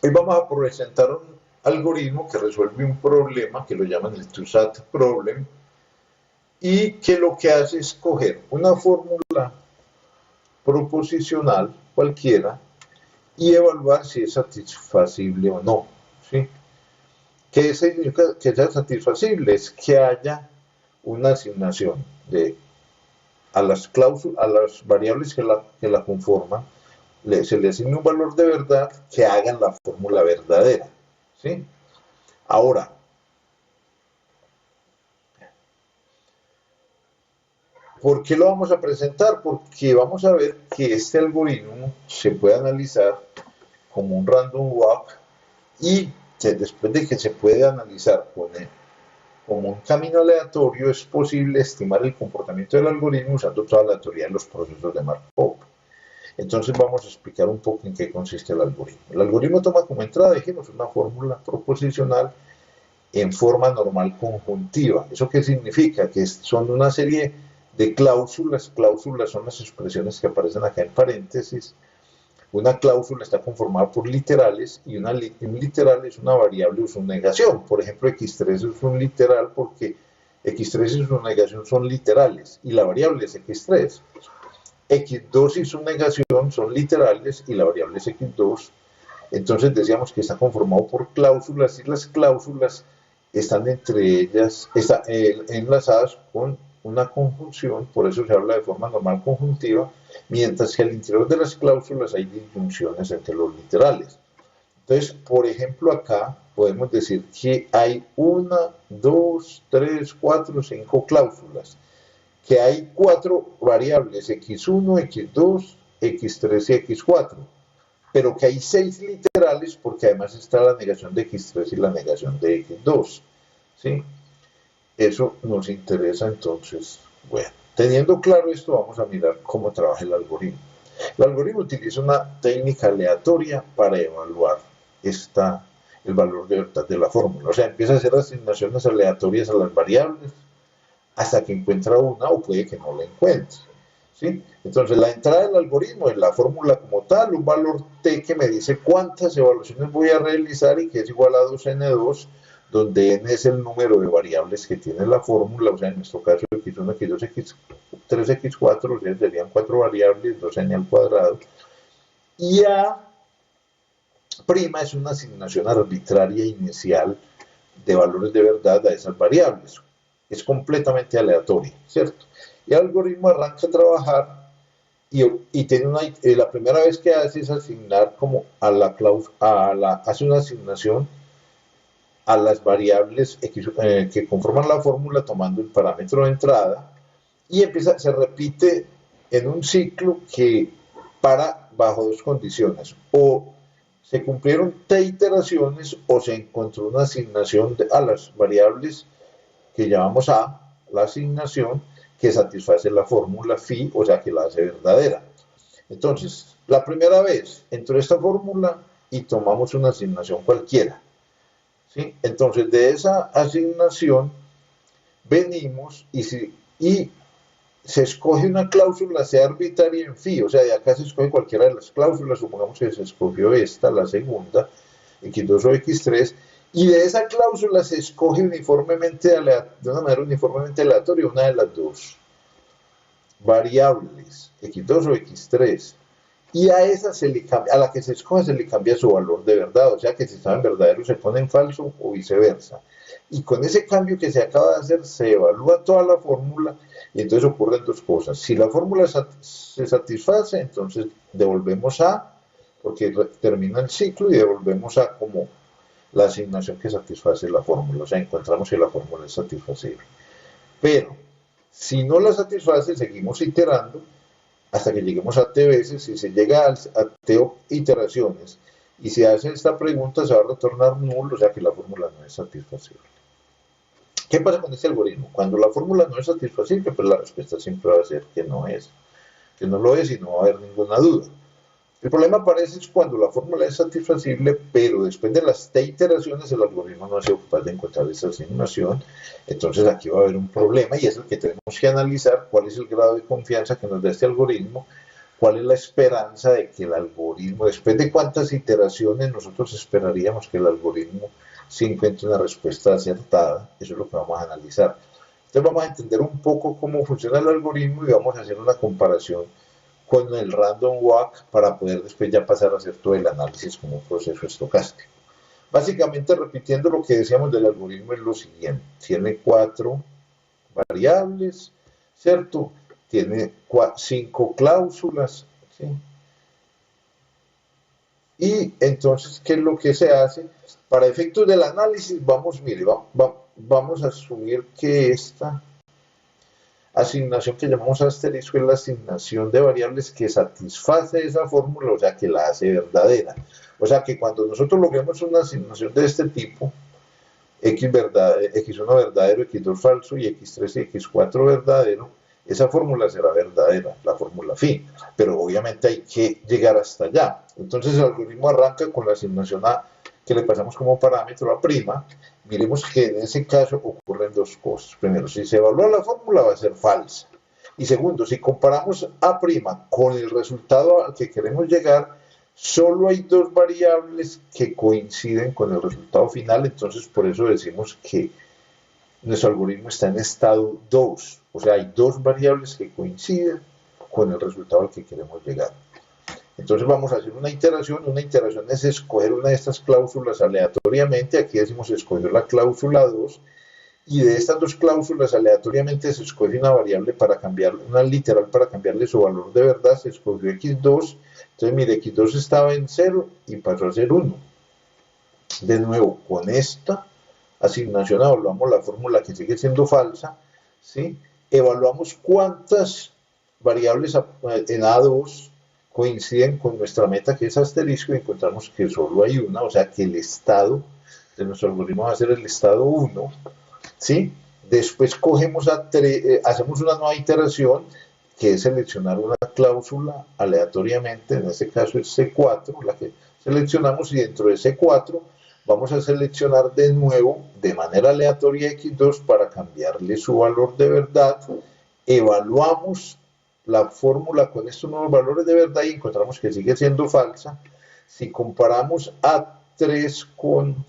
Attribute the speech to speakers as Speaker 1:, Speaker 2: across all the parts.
Speaker 1: Hoy vamos a presentar un algoritmo que resuelve un problema que lo llaman el two-sat problem y que lo que hace es coger una fórmula proposicional cualquiera y evaluar si es satisfacible o no, ¿sí? ¿Qué significa que sea satisfacible? Es que haya una asignación a las variables que la conforman, se le asigna un valor de verdad que hagan la fórmula verdadera, ¿sí? Ahora, ¿por qué lo vamos a presentar? Porque vamos a ver que este algoritmo se puede analizar como un random walk y después de que se puede analizar como un camino aleatorio, es posible estimar el comportamiento del algoritmo usando toda la teoría de los procesos de Markov. Entonces vamos a explicar un poco en qué consiste el algoritmo. El algoritmo toma como entrada, dijimos, una fórmula proposicional en forma normal conjuntiva. ¿Eso qué significa? Que son una serie de cláusulas. Cláusulas son las expresiones que aparecen acá en paréntesis. Una cláusula está conformada por literales y un literal es una variable o su negación. Por ejemplo, x3 es un literal porque x3 y su negación son literales y la variable es x3. x2 y su negación son literales y la variable es x2. Entonces decíamos que está conformado por cláusulas y las cláusulas están entre ellas enlazadas con una conjunción, por eso se habla de forma normal conjuntiva, mientras que al interior de las cláusulas hay disyunciones entre los literales. Entonces, por ejemplo, acá podemos decir que hay 1, 2, 3, 4, 5 cláusulas, que hay 4 variables, x1, x2, x3 y x4, pero que hay 6 literales porque además está la negación de x3 y la negación de x2, ¿sí? Eso nos interesa entonces. Bueno, teniendo claro esto, vamos a mirar cómo trabaja el algoritmo. El algoritmo utiliza una técnica aleatoria para evaluar el valor de verdad de la fórmula. O sea, empieza a hacer asignaciones aleatorias a las variables hasta que encuentra una o puede que no la encuentre, ¿sí? Entonces, la entrada del algoritmo es la fórmula como tal, un valor t que me dice cuántas evaluaciones voy a realizar y que es igual a 2n2, donde n es el número de variables que tiene la fórmula, o sea, en nuestro caso x1, x2, x3, x4, o sea, serían 4 variables, 2n al cuadrado, y a' es una asignación arbitraria inicial de valores de verdad a esas variables. Es completamente aleatoria, ¿cierto? Y el algoritmo arranca a trabajar y tiene la primera vez que hace es asignar como hace una asignación a las variables que conforman la fórmula tomando el parámetro de entrada y se repite en un ciclo que para bajo dos condiciones: o se cumplieron t iteraciones o se encontró una asignación a las variables que llamamos a la asignación que satisface la fórmula phi, o sea que la hace verdadera. Entonces, la primera vez entró esta fórmula y tomamos una asignación cualquiera, ¿sí? Entonces, de esa asignación venimos y se escoge una cláusula, sea arbitraria en phi, o sea, de acá se escoge cualquiera de las cláusulas, supongamos que se escogió esta, la segunda, x2 o x3, y de esa cláusula se escoge uniformemente, de una manera uniformemente aleatoria, una de las dos variables, x2 o x3, y a esa a la que se escoge se le cambia su valor de verdad, o sea que si estaba en verdadero se pone en falso o viceversa. Y con ese cambio que se acaba de hacer se evalúa toda la fórmula y entonces ocurren dos cosas. Si la fórmula se satisface, entonces devolvemos a, porque termina el ciclo, y devolvemos a como la asignación que satisface la fórmula, o sea, encontramos que la fórmula es satisfacible. Pero, si no la satisface, seguimos iterando hasta que lleguemos a t veces. Si se llega a t iteraciones y se hace esta pregunta, se va a retornar nulo, o sea que la fórmula no es satisfacible. ¿Qué pasa con este algoritmo? Cuando la fórmula no es satisfacible, pues la respuesta siempre va a ser que no lo es y no va a haber ninguna duda. El problema aparece cuando la fórmula es satisfacible, pero después de las t iteraciones el algoritmo no ha sido capaz de encontrar esa asignación. Entonces aquí va a haber un problema y es el que tenemos que analizar: cuál es el grado de confianza que nos da este algoritmo, cuál es la esperanza de que el algoritmo, después de cuántas iteraciones nosotros esperaríamos que el algoritmo se encuentre una respuesta acertada. Eso es lo que vamos a analizar. Entonces vamos a entender un poco cómo funciona el algoritmo y vamos a hacer una comparación con el random walk para poder después ya pasar a hacer todo el análisis como un proceso estocástico. Básicamente, repitiendo lo que decíamos del algoritmo, es lo siguiente: tiene 4 variables, ¿cierto? Tiene 5 cláusulas, ¿sí? Y entonces, ¿qué es lo que se hace? Para efectos del análisis, vamos a asumir que esta asignación que llamamos asterisco es la asignación de variables que satisface esa fórmula, o sea, que la hace verdadera. O sea, que cuando nosotros logremos una asignación de este tipo, x1 verdadero, x2 falso y x3 y x4 verdadero, esa fórmula será verdadera, la fórmula phi, pero obviamente hay que llegar hasta allá. Entonces el algoritmo arranca con la asignación A, que le pasamos como parámetro a prima. Miremos que en ese caso ocurren dos cosas. Primero, si se evalúa la fórmula va a ser falsa. Y segundo, si comparamos A' con el resultado al que queremos llegar, solo hay 2 variables que coinciden con el resultado final. Entonces por eso decimos que nuestro algoritmo está en estado 2. O sea, hay 2 variables que coinciden con el resultado al que queremos llegar. Entonces vamos a hacer una iteración. Una iteración es escoger una de estas cláusulas aleatoriamente. Aquí decimos escoger la cláusula 2. Y de estas 2 cláusulas aleatoriamente se escoge una variable para cambiarle, una literal para cambiarle su valor de verdad. Se escogió x2. Entonces mire, x2 estaba en 0 y pasó a ser 1. De nuevo, con esta asignación evaluamos la fórmula que sigue siendo falsa, ¿sí? Evaluamos cuántas variables en A2 coinciden con nuestra meta, que es asterisco, y encontramos que solo hay una, o sea que el estado de nuestro algoritmo va a ser el estado 1, ¿sí? Después hacemos una nueva iteración, que es seleccionar una cláusula aleatoriamente, en este caso es C4, la que seleccionamos, y dentro de C4 vamos a seleccionar de nuevo de manera aleatoria x2 para cambiarle su valor de verdad. Evaluamos la fórmula con estos nuevos valores de verdad y encontramos que sigue siendo falsa. Si comparamos A3 con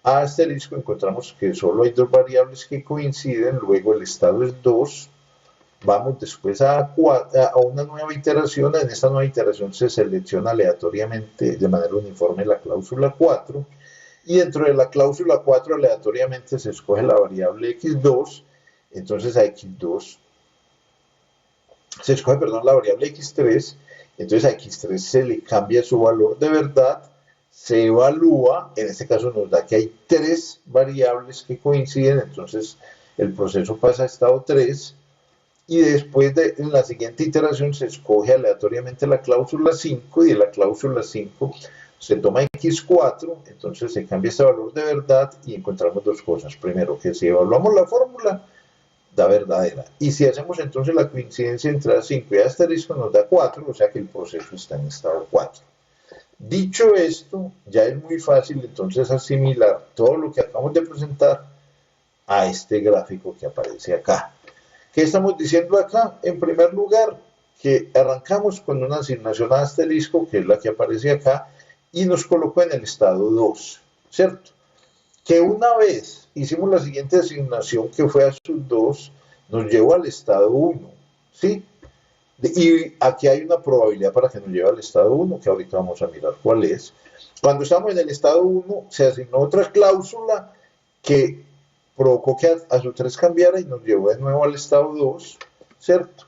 Speaker 1: A asterisco, encontramos que solo hay 2 variables que coinciden, luego el estado es 2. Vamos después a una nueva iteración. En esta nueva iteración se selecciona aleatoriamente de manera uniforme la cláusula 4. Y dentro de la cláusula 4 aleatoriamente se escoge la variable x2, entonces a x2 se escoge, perdón, la variable x3, entonces a x3 se le cambia su valor de verdad, se evalúa, en este caso nos da que hay 3 variables que coinciden, entonces el proceso pasa a estado 3, y después en la siguiente iteración se escoge aleatoriamente la cláusula 5, y de la cláusula 5 se toma x4, entonces se cambia este valor de verdad y encontramos 2 cosas. Primero, que si evaluamos la fórmula, da verdadera. Y si hacemos entonces la coincidencia entre A5 y A asterisco, nos da 4, o sea que el proceso está en estado 4. Dicho esto, ya es muy fácil entonces asimilar todo lo que acabamos de presentar a este gráfico que aparece acá. ¿Qué estamos diciendo acá? En primer lugar, que arrancamos con una asignación a asterisco, que es la que aparece acá, y nos colocó en el estado 2, ¿cierto? Que una vez hicimos la siguiente asignación, que fue a sub 2, nos llevó al estado 1, ¿sí? Y aquí hay una probabilidad para que nos lleve al estado 1, que ahorita vamos a mirar cuál es. Cuando estamos en el estado 1, se asignó otra cláusula que provocó que a sub 3 cambiara y nos llevó de nuevo al estado 2, ¿cierto?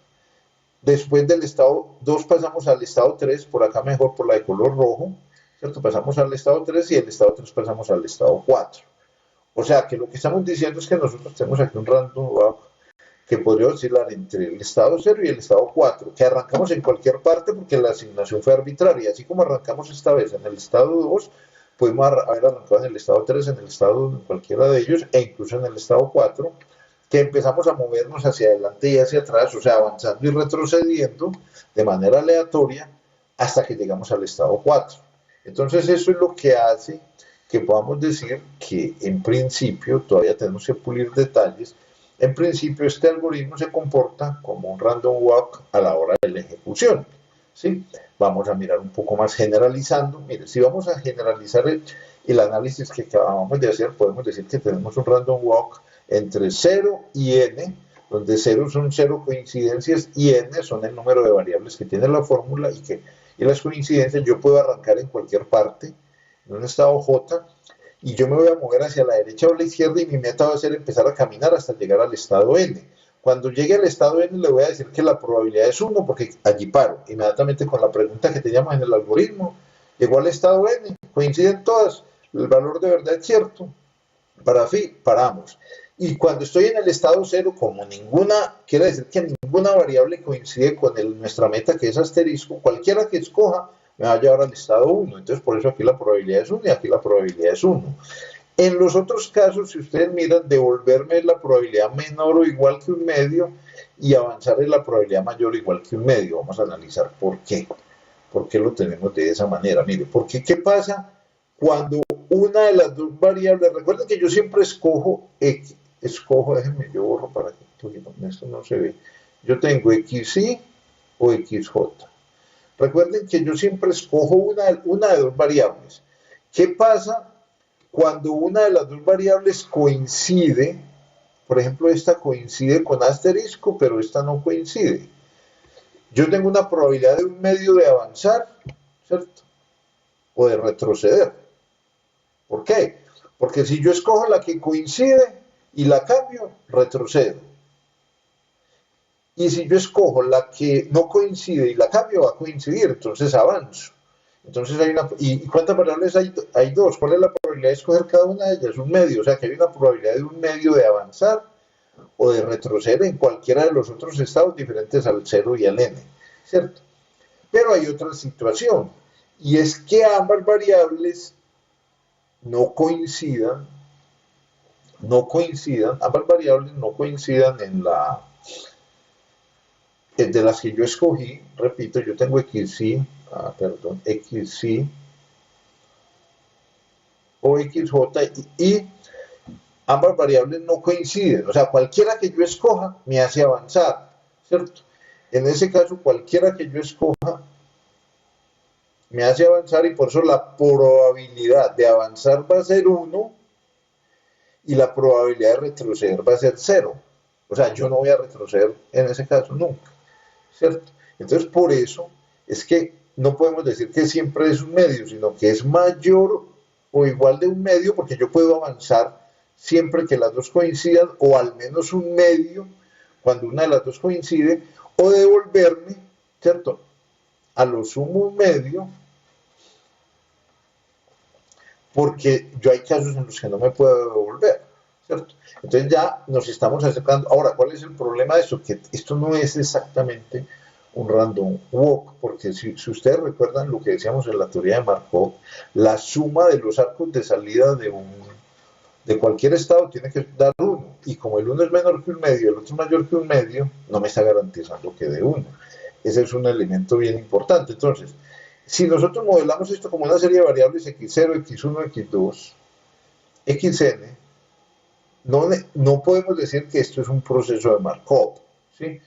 Speaker 1: Después del estado 2 pasamos al estado 3, por acá mejor por la de color rojo, ¿cierto? Pasamos al estado 3 y del estado 3 pasamos al estado 4. O sea que lo que estamos diciendo es que nosotros tenemos aquí un random walk que podría oscilar entre el estado 0 y el estado 4, que arrancamos en cualquier parte porque la asignación fue arbitraria. Así como arrancamos esta vez en el estado 2, podemos haber arrancado en el estado 3, en el estado 1, en cualquiera de ellos, e incluso en el estado 4, que empezamos a movernos hacia adelante y hacia atrás, o sea, avanzando y retrocediendo de manera aleatoria hasta que llegamos al estado 4. Entonces eso es lo que hace que podamos decir que en principio, todavía tenemos que pulir detalles, en principio este algoritmo se comporta como un random walk a la hora de la ejecución. ¿sí? Vamos a mirar un poco más generalizando. Mire, si vamos a generalizar el análisis que acabamos de hacer, podemos decir que tenemos un random walk entre 0 y n, donde 0 son 0 coincidencias y n son el número de variables que tiene la fórmula y las coincidencias yo puedo arrancar en cualquier parte, en un estado J, y yo me voy a mover hacia la derecha o la izquierda y mi meta va a ser empezar a caminar hasta llegar al estado n. Cuando llegue al estado n le voy a decir que la probabilidad es 1 porque allí paro. Inmediatamente con la pregunta que teníamos en el algoritmo, llegó al estado n, coinciden todas, el valor de verdad es cierto, para fin, paramos. Y cuando estoy en el estado 0, como ninguna, quiere decir que ninguna variable coincide con nuestra meta que es asterisco, cualquiera que escoja me va a llevar al estado 1. Entonces por eso aquí la probabilidad es 1 y aquí la probabilidad es 1. En los otros casos, si ustedes miran, devolverme es la probabilidad menor o igual que un medio y avanzar es la probabilidad mayor o igual que un medio. Vamos a analizar por qué. ¿Por qué lo tenemos de esa manera? Mire, porque ¿qué pasa cuando una de las dos variables, recuerden que yo siempre escojo X, déjenme, yo borro para que esto no se ve. Yo tengo XY o XJ. Recuerden que yo siempre escojo una de dos variables. ¿Qué pasa cuando una de las dos variables coincide? Por ejemplo, esta coincide con asterisco, pero esta no coincide. Yo tengo una probabilidad de un medio de avanzar, ¿cierto? O de retroceder. ¿Por qué? Porque si yo escojo la que coincide y la cambio, retrocedo. Y si yo escojo la que no coincide y la cambio, va a coincidir, entonces avanzo. Entonces hay una... ¿Y cuántas variables hay? Hay dos. ¿Cuál es la probabilidad de escoger cada una de ellas? Un medio. O sea que hay una probabilidad de un medio de avanzar o de retroceder en cualquiera de los otros estados diferentes al 0 y al n, ¿cierto? Pero hay otra situación, y es que ambas variables no coincidan, ambas variables no coincidan de las que yo escogí. Repito, yo tengo XY o XJ y ambas variables no coinciden, o sea, cualquiera que yo escoja me hace avanzar, ¿cierto? En ese caso, cualquiera que yo escoja me hace avanzar y por eso la probabilidad de avanzar va a ser 1 y la probabilidad de retroceder va a ser 0. O sea, yo no voy a retroceder en ese caso nunca, ¿cierto? Entonces, por eso es que no podemos decir que siempre es un medio, sino que es mayor o igual de un medio, porque yo puedo avanzar siempre que las dos coincidan, o al menos un medio cuando una de las dos coincide, o devolverme, ¿cierto? A lo sumo un medio, porque yo hay casos en los que no me puedo devolver, ¿cierto? Entonces ya nos estamos acercando. Ahora, ¿cuál es el problema de esto? Que esto no es exactamente un random walk, porque si ustedes recuerdan lo que decíamos en la teoría de Markov, la suma de los arcos de salida de cualquier estado tiene que dar 1, y como el 1 es menor que un medio, el otro es mayor que un medio, no me está garantizando que dé 1. Ese es un elemento bien importante. Entonces, si nosotros modelamos esto como una serie de variables x0, x1, x2, xn, no podemos decir que esto es un proceso de Markov, ¿sí?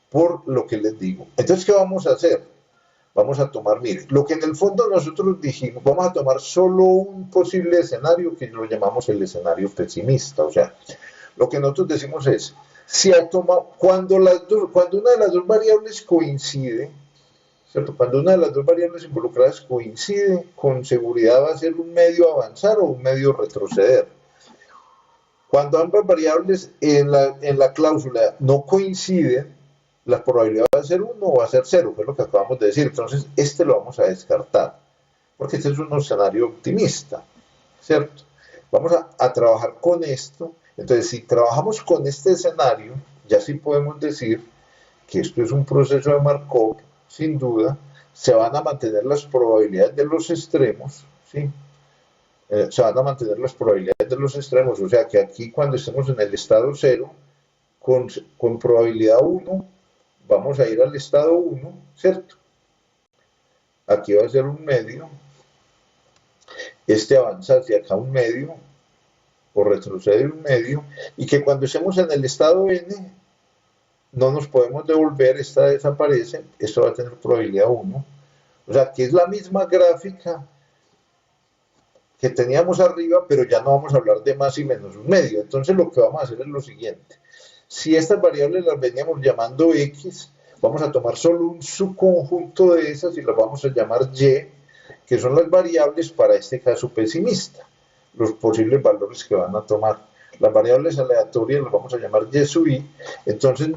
Speaker 1: Por lo que les digo. Entonces, ¿qué vamos a hacer? Vamos a tomar, mire, lo que en el fondo nosotros dijimos, vamos a tomar solo un posible escenario que lo llamamos el escenario pesimista. O sea, lo que nosotros decimos es, cuando una de las dos variables coincide, ¿cierto? Cuando una de las dos variables involucradas coincide, con seguridad va a ser un medio avanzar o un medio retroceder. Cuando ambas variables en la cláusula no coinciden, la probabilidad va a ser 1 o va a ser 0, que es lo que acabamos de decir. Entonces, este lo vamos a descartar, porque este es un escenario optimista, ¿cierto? Vamos a trabajar con esto. Entonces, si trabajamos con este escenario, ya sí podemos decir que esto es un proceso de Markov, sin duda. Se van a mantener las probabilidades de los extremos, ¿sí? Se van a mantener las probabilidades de los extremos, o sea que aquí cuando estemos en el estado 0, con probabilidad 1, vamos a ir al estado 1, ¿cierto? Aquí va a ser un medio, este avanza hacia acá un medio, o retrocede un medio, y que cuando estemos en el estado n, no nos podemos devolver, esta desaparece, esto va a tener probabilidad 1. O sea, que es la misma gráfica que teníamos arriba, pero ya no vamos a hablar de más y menos un medio. Entonces lo que vamos a hacer es lo siguiente. Si estas variables las veníamos llamando X, vamos a tomar solo un subconjunto de esas y las vamos a llamar Y, que son las variables para este caso pesimista, los posibles valores que van a tomar. Las variables aleatorias las vamos a llamar Y sub I. Entonces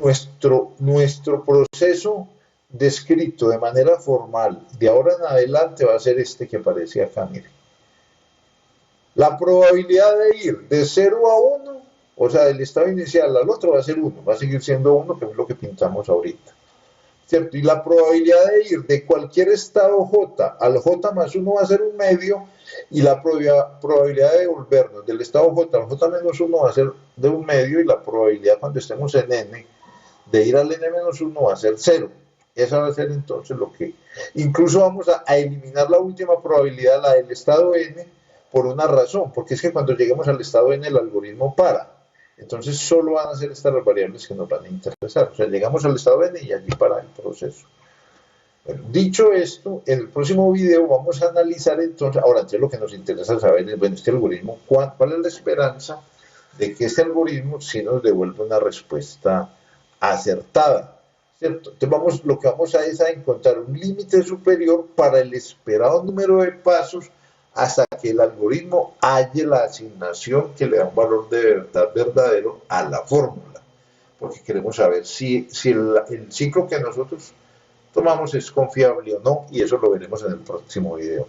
Speaker 1: nuestro proceso descrito de manera formal de ahora en adelante va a ser este que aparece acá, miren. La probabilidad de ir de 0 a 1, o sea, del estado inicial al otro va a ser 1, va a seguir siendo 1, que es lo que pintamos ahorita. ¿Cierto? Y la probabilidad de ir de cualquier estado J al J más 1 va a ser un medio, y la probabilidad de volvernos del estado J al J menos 1 va a ser de un medio, y la probabilidad cuando estemos en N de ir al N menos 1 va a ser 0. Esa va a ser entonces lo que... Incluso vamos a eliminar la última probabilidad, la del estado N, por una razón, porque es que cuando lleguemos al estado N el algoritmo para. Entonces solo van a ser estas las variables que nos van a interesar. O sea, llegamos al estado N y allí para el proceso. Bueno, dicho esto, en el próximo video vamos a analizar entonces, ahora entonces lo que nos interesa saber es, bueno, este algoritmo, ¿cuál es la esperanza de que este algoritmo sí nos devuelva una respuesta acertada? ¿Cierto? Entonces lo que vamos a es a encontrar un límite superior para el esperado número de pasos hasta que el algoritmo halle la asignación que le da un valor de verdad verdadero a la fórmula, porque queremos saber si el ciclo que nosotros tomamos es confiable o no, y eso lo veremos en el próximo video.